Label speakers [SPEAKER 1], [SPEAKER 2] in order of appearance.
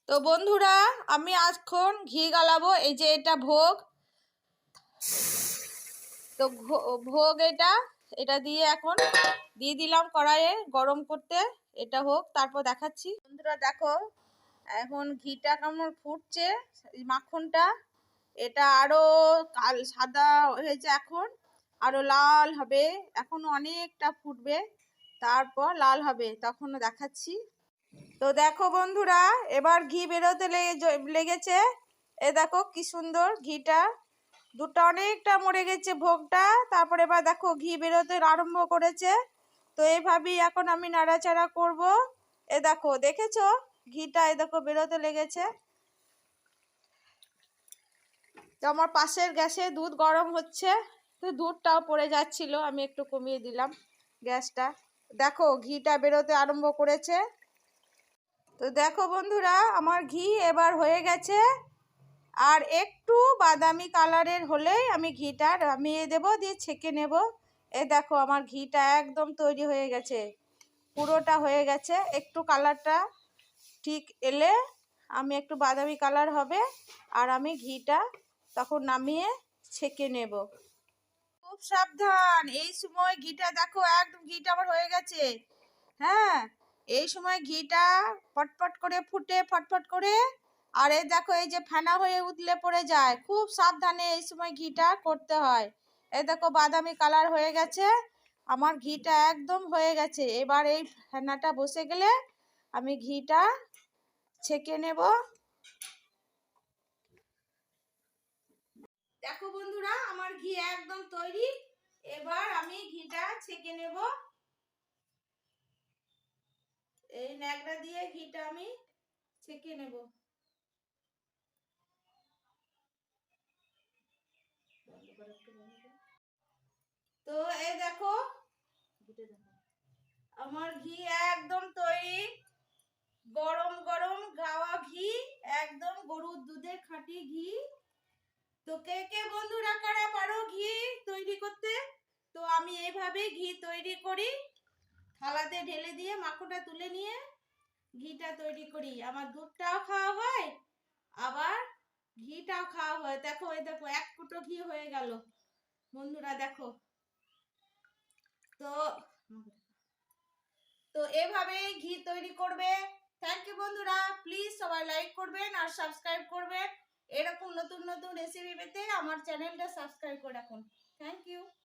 [SPEAKER 1] তো বন্ধুরা, আমি এখন ঘি গালাবো। এই যে এটা ভোগ, তো ভোগ এটা দিয়ে এখন দিয়ে দিলাম কড়াইয়ে গরম করতে। এটা হোক, তারপর দেখাচ্ছি। বন্ধুরা দেখো, এখন ঘিটা কেমন ফুটছে, মাখনটা এটা আরো সাদা হয়েছে, এখন আরো লাল হবে, এখনো অনেকটা ফুটবে, তারপর লাল হবে, তখন দেখাচ্ছি। তো দেখো বন্ধুরা, এবার ঘি বেরোতে লেগেছে। এ দেখো কি সুন্দর ঘিটা, দুধটা অনেকটা মরে গেছে ভোগটা। তারপর এবার দেখো ঘি বেরোতে আরম্ভ করেছে। তো এইভাবেই এখন আমি নাড়াচাড়া করব। এ দেখো, দেখেছো ঘিটা, এ দেখো বেরোতে লেগেছে। তো আমার পাশের গ্যাসে দুধ গরম হচ্ছে, তো দুধটাও পড়ে যাচ্ছিল, আমি একটু কমিয়ে দিলাম গ্যাসটা। দেখো ঘিটা বেরোতে আরম্ভ করেছে। তো দেখো বন্ধুরা, আমার ঘি এবার হয়ে গেছে। আর একটু বাদামি কালারের হলেই আমি ঘিটা নামিয়ে দেবো, দিয়ে ছেঁকে নেব। এই দেখো আমার ঘিটা একদম তৈরি হয়ে গেছে, পুরোটা হয়ে গেছে। একটু কালারটা ঠিক এলে, আমি একটু বাদামি কালার হবে, আর আমি ঘিটা তখন নামিয়ে ছেঁকে নেব। খুব সাবধান, এই সময় ঘিটা দেখো একদম ঘিটা আমার হয়ে গেছে। হ্যাঁ, এই সময় ঘিটা ফটফট করে ফুটে, ফটফট করে। আর এই দেখো, এই যে ফেনা হয়ে উতলে পড়ে যায়, খুব সাবধানে এই সময় ঘিটা করতে হয়। এই দেখো বাদামি কালার হয়ে গেছে, আমার ঘিটা একদম হয়ে গেছে। এবার এই ফেনাটা বসে গেলে আমি ঘিটা ছেঁকে নেব। দেখো বন্ধুরা, আমার ঘি একদম তৈরি। এবার আমি ঘিটা ছেঁকে নেব। এই ন্যাকড়া দিয়ে ঘিটা আমি ছেঁকে নেব। তো এই দেখো, আমার ঘি একদম তৈরি, গরম গরম গাওয়া ঘি, একদম গরুর দুধের খাঁটি ঘি। তো কে কে বন্ধুরা কারা পারো ঘি তৈরি করতে? তো আমি এইভাবে ঘি তৈরি করি, থালাতে ঢেলে দিয়ে মাখনটা তুলে নিয়ে ঘিটা তৈরি করি। আমার দুধটাও খাওয়া হয়, আবার ঘিটাও খাওয়া হয়। দেখো, এই দেখো এক কুটো ঘি হয়ে গেল বন্ধুরা, দেখো। তো তো এভাবে ঘি তৈরি করবে। থ্যাংক ইউ বন্ধুরা, প্লিজ সবাই লাইক করবেন আর সাবস্ক্রাইব করবেন। এরকম নতুন নতুন রেসিপি পেতে আমার চ্যানেলটা সাবস্ক্রাইব করে রাখুন। Thank you.